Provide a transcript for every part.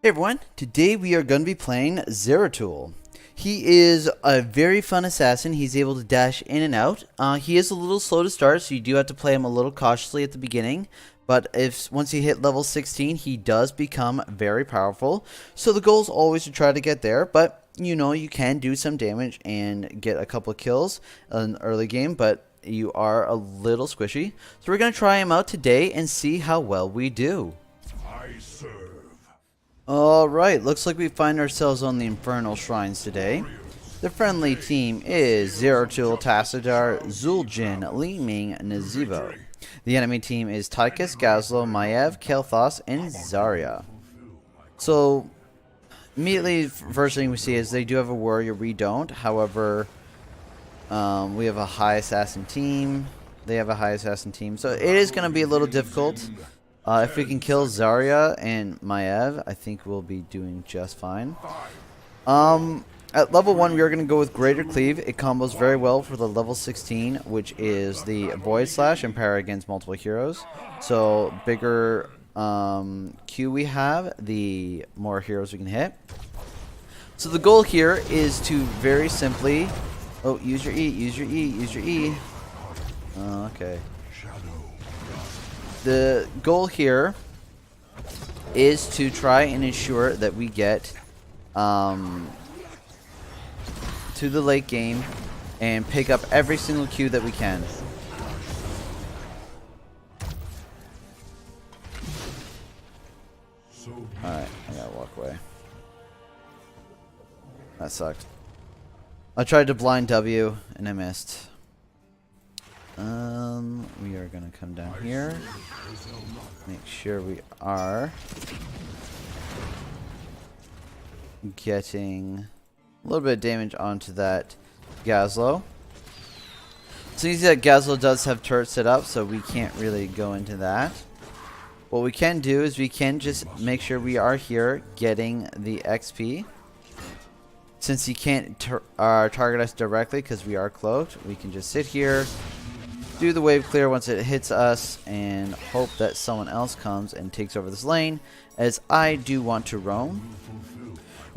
Hey everyone, today we are going to be playing Zeratul. He is a very fun assassin. He's able to dash in and out. He is a little slow to start, so you do have to play him a little cautiously at the beginning. But once you hit level 16, he does become very powerful. So the goal is always to try to get there, but you know you can do some damage and get a couple of kills in the early game, but you are a little squishy. So we're going to try him out today and see how well we do. Alright, looks like we find ourselves on the Infernal Shrines today. The friendly team is Zeratul, Tassadar, Zul'jin, Li Ming, Nazeebo. The enemy team is Tychus, Gazlo, Maiev, Kael'thas, and Zarya. So, immediately, first thing we see is they do have a warrior, we don't. However, we have a high assassin team. They have a high assassin team. So, it is going to be a little difficult. If we can kill Zarya and Maiev, I think we'll be doing just fine. At level 1, we are going to go with Greater Cleave. It combos very well for the level 16, which is the Void Slash and power against multiple heroes. So, bigger Q we have, the more heroes we can hit. So, the goal here is to very simply... Oh, use your E, use your E, use your E. Oh, okay. The goal here is to try and ensure that we get to the late game and pick up every single Q that we can. Alright, I gotta walk away. That sucked. I tried to blind W and I missed. We are gonna come down here. Make sure we are getting a little bit of damage onto that Gazlo. So you see that Gazlo does have turrets set up, so we can't really go into that. What we can do is we can just make sure we are here getting the XP. Since he can't target us directly because we are cloaked, we can just sit here, do the wave clear once it hits us, and hope that someone else comes and takes over this lane, as I do want to roam.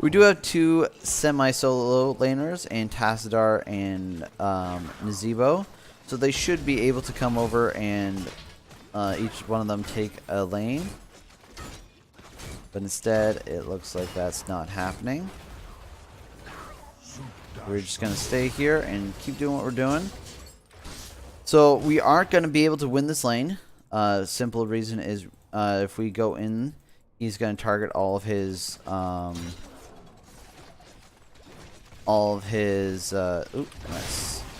We do have two semi-solo laners, and Tassadar and Nazeebo, so they should be able to come over and each one of them take a lane. But instead, it looks like that's not happening. We're just going to stay here and keep doing what we're doing. So we aren't going to be able to win this lane. Simple reason is if we go in, he's going to target all of his nice.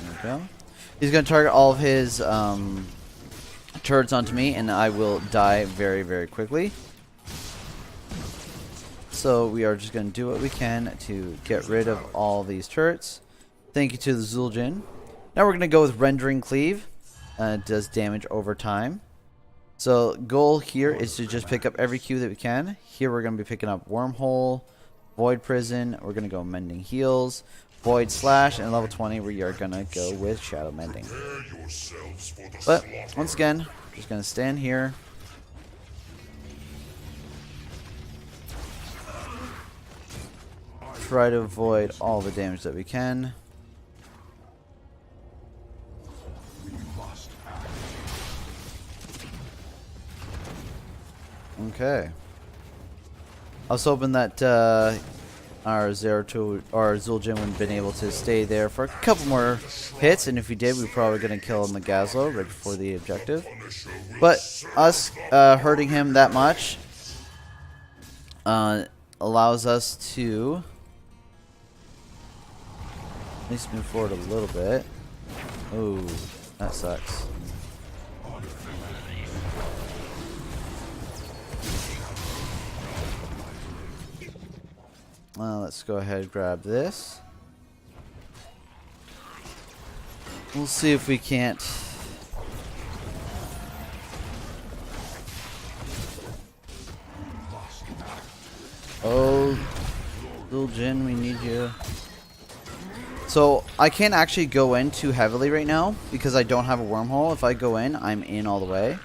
There we go. He's going to target all of his turrets onto me, and I will die very, very quickly. So we are just going to do what we can to get rid of all these turrets. Thank you to the Zul'jin. Now we're going to go with Rendering Cleave. It does damage over time. So goal here is to just pick up every Q that we can. Here we're going to be picking up Wormhole, Void Prison. We're going to go Mending Heals, Void Slash, and level 20 we are going to go with Shadow Mending. But once again, just going to stand here. Try to avoid all the damage that we can. Okay. I was hoping that our Zeratul or Zul'jin would have been able to stay there for a couple more hits, and if we did, we were probably going to kill him the Gazlo right before the objective. But us hurting him that much allows us to at least move forward a little bit. Ooh, that sucks. Let's go ahead and grab this. We'll see if we can't. Oh, Zul'jin, we need you. So I can't actually go in too heavily right now because I don't have a wormhole. If I go in, I'm in all the way.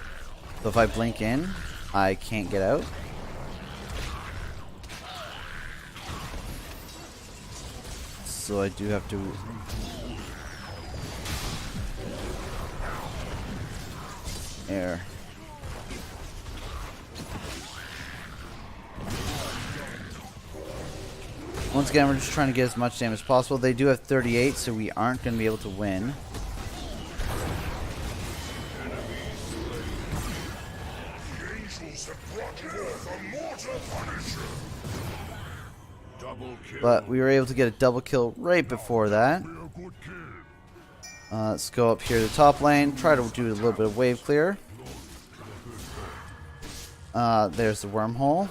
So if I blink in, I can't get out. So I do have to... Air. Once again, we're just trying to get as much damage as possible. They do have 38, so we aren't going to be able to win. But we were able to get a double kill right before that. Let's go up here to the top lane. Try to do a little bit of wave clear. There's the wormhole.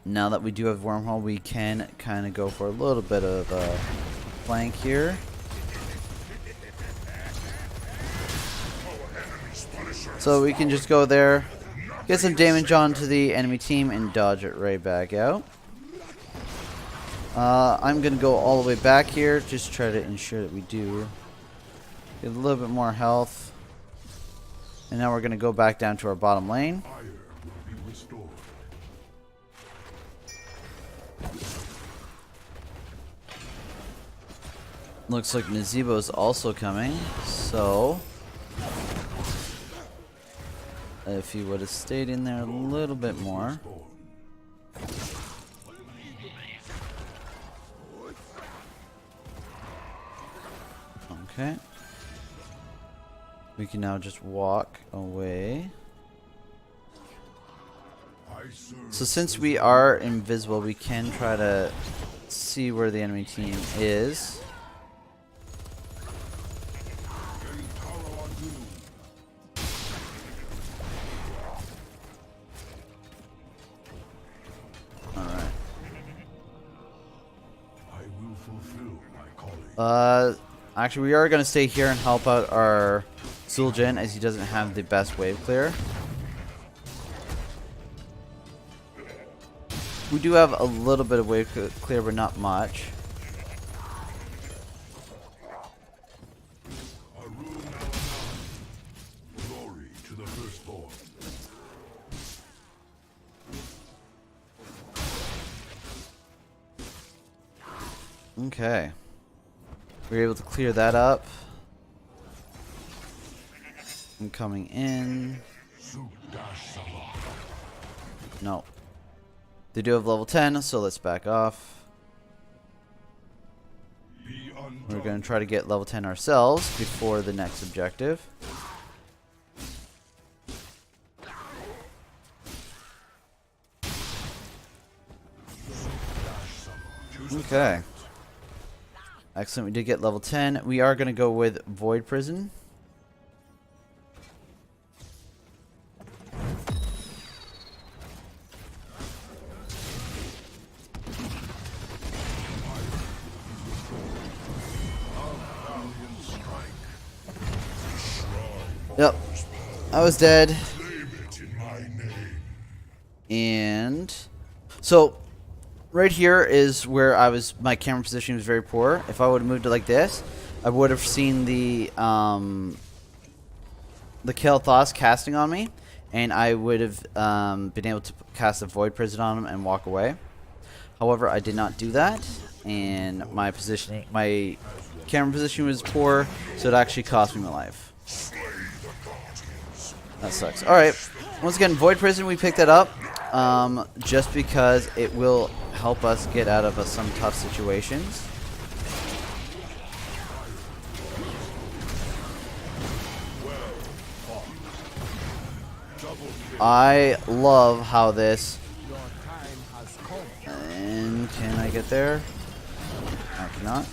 Now that we do have wormhole, we can kind of go for a little bit of a flank here. So we can just go there, get some damage onto the enemy team, and dodge it right back out. I'm going to go all the way back here, just try to ensure that we do get a little bit more health. And now we're going to go back down to our bottom lane. Looks like Nazeebo is also coming, so if he would have stayed in there a little bit more. Okay. We can now just walk away. So since we are invisible, we can try to see where the enemy team is. Actually, we are going to stay here and help out our Zul'jin, as he doesn't have the best wave clear. We do have a little bit of wave clear, but not much. Okay. We were able to clear that up. I'm coming in. No. They do have level 10, so let's back off. We're going to try to get level 10 ourselves before the next objective. Okay. Excellent, we did get level 10. We are going to go with Void Prison. Yep, I was dead. And so right here is where my camera position was very poor. If I would have moved it like this, I would have seen the Kael'thas casting on me, and I would have been able to cast a Void Prison on him and walk away. However, I did not do that, and my camera position was poor, so it actually cost me my life. That sucks. Alright, once again, Void Prison, we picked that up just because it will help us get out of some tough situations. I love how this... And can I get there? I cannot.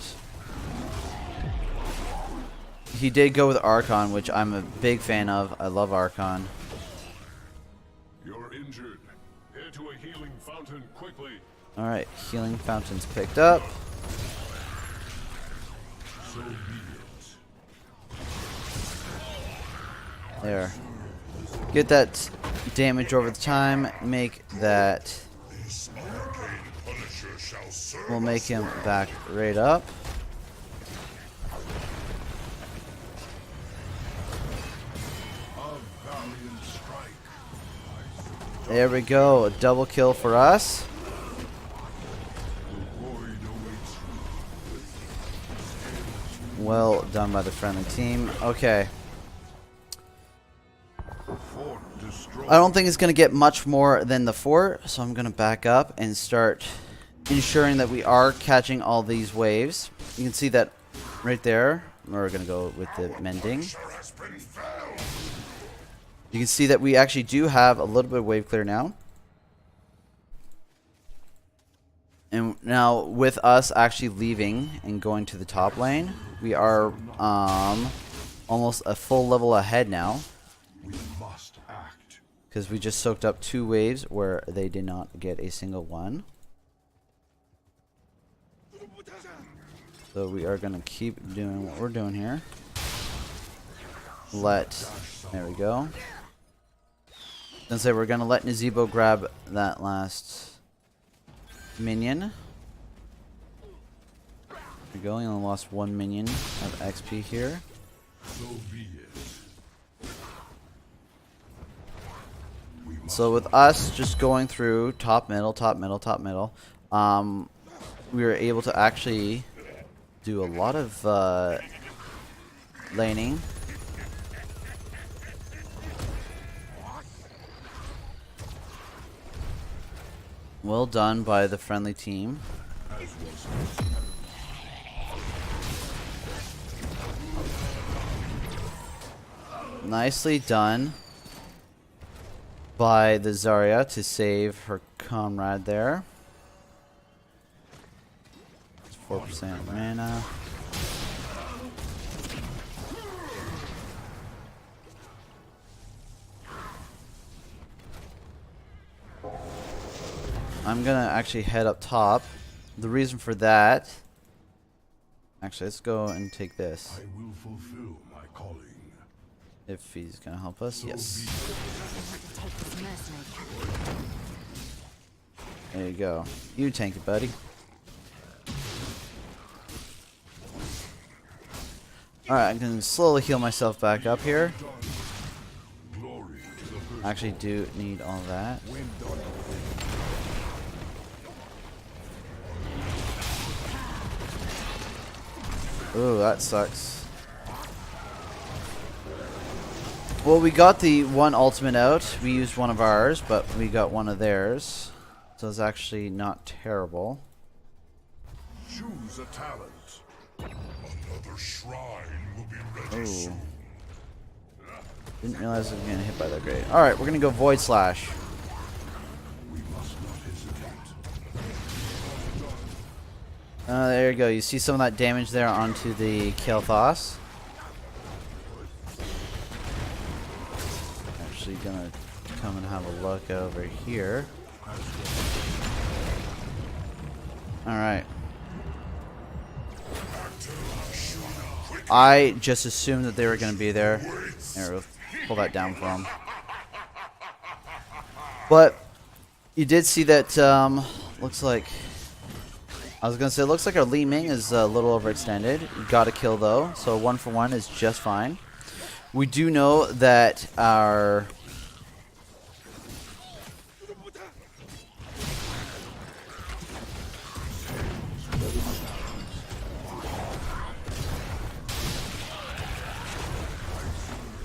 He did go with Archon, which I'm a big fan of. I love Archon. You're injured. Head to a healing fountain quickly. Alright, healing fountain's picked up. So be it. There. Get that damage over the time. Make that. We'll make him back right up. There we go. A double kill for us. Well done by the friendly team. Okay. Fort destroyed. I don't think it's going to get much more than the fort, so I'm going to back up and start ensuring that we are catching all these waves. You can see that right there. We're going to go with the mending. Has been felled. You can see that we actually do have a little bit of wave clear now. And now with us actually leaving and going to the top lane, we are almost a full level ahead now. We must act. Because we just soaked up 2 waves where they did not get a single one. So we are going to keep doing what we're doing here. There we go. Then say we're going to let Nazeebo grab that last minion. There we go. We only lost 1 minion of XP here. So be it. So with us just going through top, middle, top, middle, top, middle, we were able to actually do a lot of laning. Well done by the friendly team. Nicely done by the Zarya to save her comrade there. 4% mana. I'm gonna actually head up top. The reason for that, actually, let's go and take this. I will fulfill my calling. If he's gonna help us, yes. There you go. You tank it, buddy. Alright, I can slowly heal myself back up here. Glory to the first. I actually do need all that. Ooh, that sucks. Well, we got the one ultimate out. We used one of ours, but we got one of theirs. So it's actually not terrible. Choose a talent. Another shrine will be ready Ooh. soon. Didn't realize I was getting hit by that great. Alright, we're gonna go Void Slash. We must not hesitate. There you go. You see some of that damage there onto the Kael'thas. Actually gonna come and have a look over here. Alright. I just assumed that they were gonna be there. There, we'll pull that down for them. But you did see that looks like I was gonna say, it looks like our Li Ming is a little overextended. Got a kill though, so 1 for 1 is just fine. We do know that our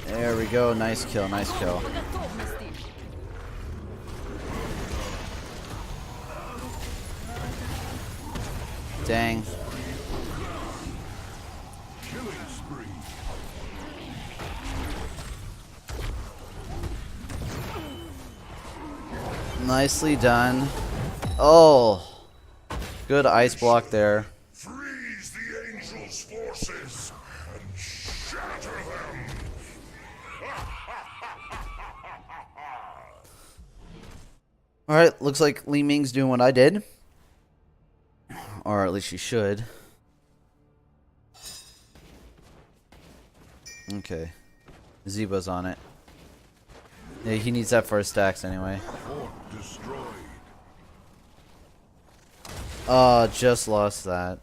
there we go, nice kill, nice kill. Dang. Killing spree. Nicely done. Oh, good ice block there. Freeze the angels' forces and shatter them. Alright, looks like Li Ming's doing what I did. Or at least she should. Okay. Zebo's on it. Yeah, he needs that for his stacks anyway. Fort destroyed. Oh, just lost that.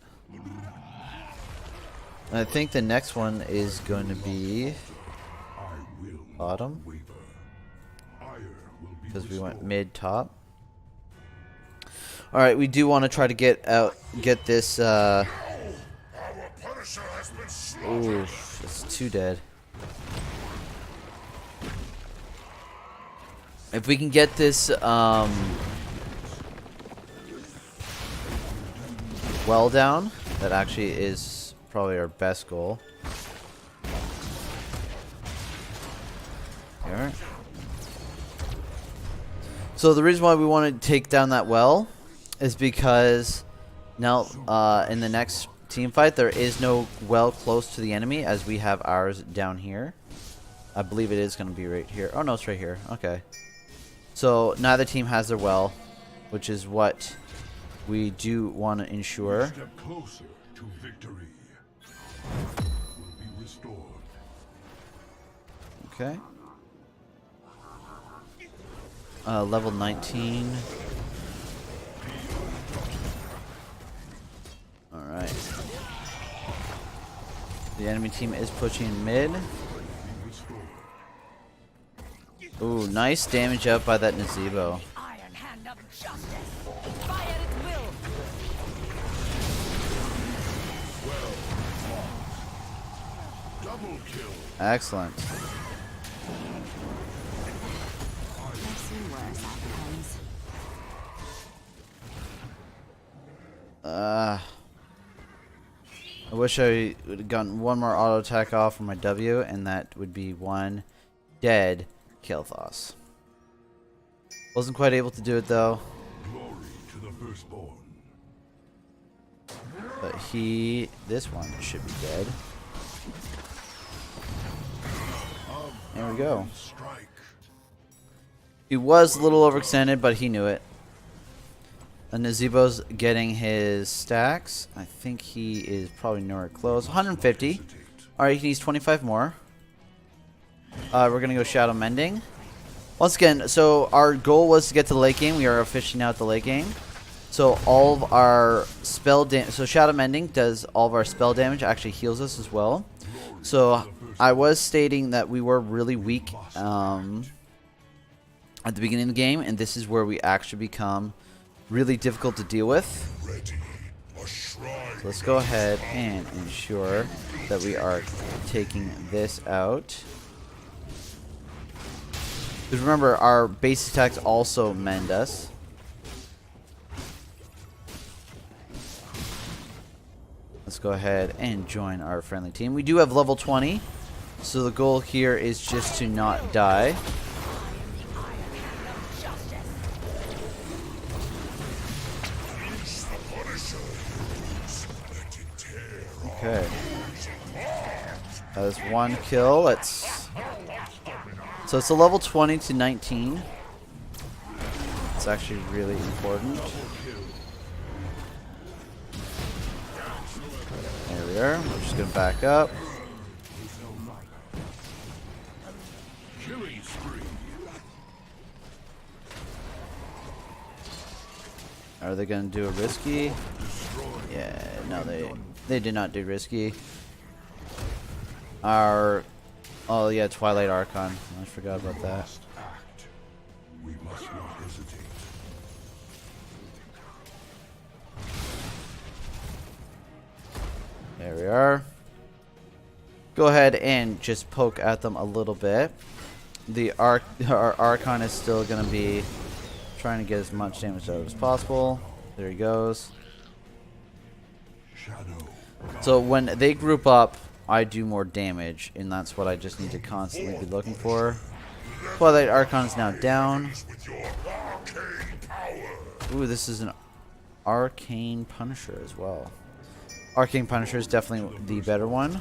I think the next one is going to be I will bottom. waver. Ire will be Because we went restored. mid top. Alright, we do want to try to get this Our Punisher has Oof, it's 2 dead. If we can get this well down, that actually is probably our best goal. Alright. So the reason why we want to take down that well is because now in the next team fight there is no well close to the enemy, as we have ours down here. I believe it is going to be right here. Oh no, it's right here. Okay. So neither team has their well, which is what we do want to ensure. Step closer to victory. Will be restored. Okay. Level 19. Alright. The enemy team is pushing mid. Ooh, nice damage up by that Nazebo. Iron hand of justice. Fire at will. Double kill. Excellent. I've seen worse outcomes. I wish I would have gotten one more auto attack off for my W, and that would be 1 dead Kael'thas. Wasn't quite able to do it though, Glory to the firstborn. but this one should be dead. There we go. Strike. He was a little overextended, but he knew it. And Nazebo's getting his stacks. I think he is probably nowhere close. 150. Alright, he needs 25 more. We're going to go Shadow Mending. Once again, so our goal was to get to the late game. We are officially now at the late game. So all of our spell damage. So Shadow Mending does all of our spell damage. Actually heals us as well. So I was stating that we were really weak at the beginning of the game. And this is where we actually become really difficult to deal with. So let's go ahead and ensure that we are taking this out. Because remember, our base attacks also mend us. Let's go ahead and join our friendly team. We do have level 20, so the goal here is just to not die. Okay. That is 1 kill. So it's a level 20 to 19. It's actually really important. There we are. We're just going to back up. Killing spree. Are they going to do a risky? Yeah, no, they did not do risky. Oh yeah, Twilight Archon. I forgot about that. Act. We must not hesitate. There we are. Go ahead and just poke at them a little bit. Our Archon is still going to be trying to get as much damage out as possible. There he goes. Shadow. So when they group up, I do more damage, and that's what I just need to constantly be looking for. Twilight Archon is now down. Ooh, this is an Arcane Punisher as well. Arcane Punisher is definitely the better one.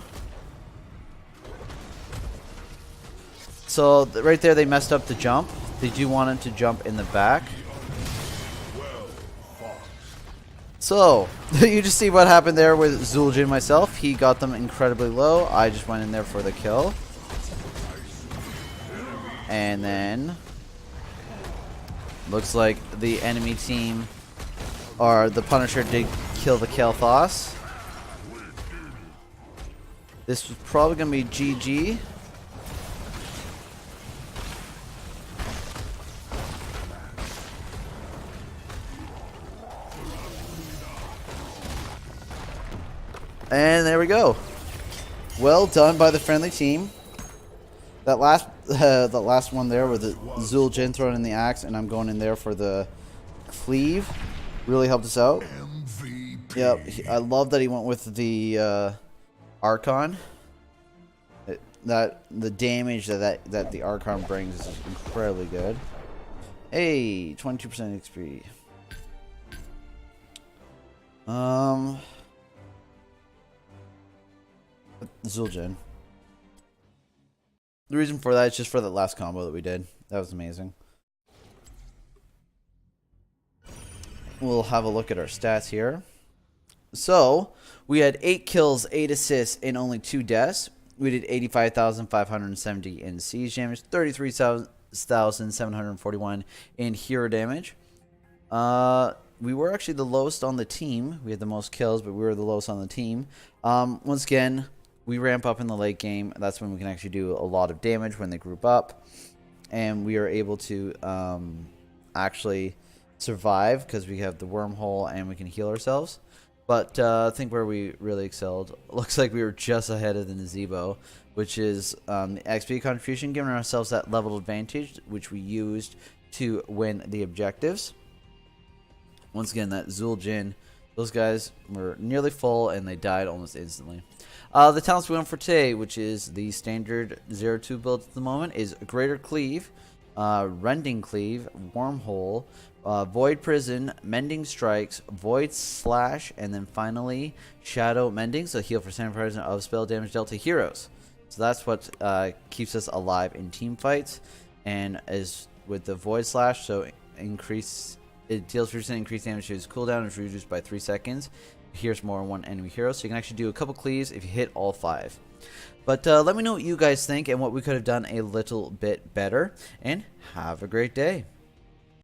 So right there, they messed up the jump. They do want him to jump in the back. So, you just see what happened there with Zul'jin myself. He got them incredibly low. I just went in there for the kill. And then, looks like the enemy team, or the Punisher, did kill the Kael'thas. This was probably going to be GG. And there we go. Well done by the friendly team. That last one there with the Zul'jin throwing in the axe, and I'm going in there for the cleave. Really helped us out. Yep, I love that he went with the Archon. The damage that the Archon brings is incredibly good. Hey, 22% XP. Zul'jin. The reason for that is just for that last combo that we did. That was amazing. We'll have a look at our stats here. So, we had 8 kills, 8 assists, and only 2 deaths. We did 85,570 in siege damage, 33,741 in hero damage. We were actually the lowest on the team. We had the most kills, but we were the lowest on the team. Once again, we ramp up in the late game. That's when we can actually do a lot of damage when they group up. And we are able to actually survive because we have the wormhole and we can heal ourselves. But I think where we really excelled, looks like we were just ahead of the Nazebo, which is the XP contribution, giving ourselves that level advantage, which we used to win the objectives. Once again, that Zul'jin, those guys were nearly full and they died almost instantly. The talents we went for today, which is the standard Zeratul build at the moment, is Greater Cleave, Rending Cleave, Wormhole, Void Prison, Mending Strikes, Void Slash, and then finally Shadow Mending, so heal for 70% of spell damage dealt to heroes. So that's what keeps us alive in team fights, and as with the Void Slash, so it deals 3% increased damage to his cooldown and is reduced by 3 seconds. Here's more on one enemy hero, so you can actually do a couple cleaves if you hit all 5. But let me know what you guys think and what we could have done a little bit better, and have a great day.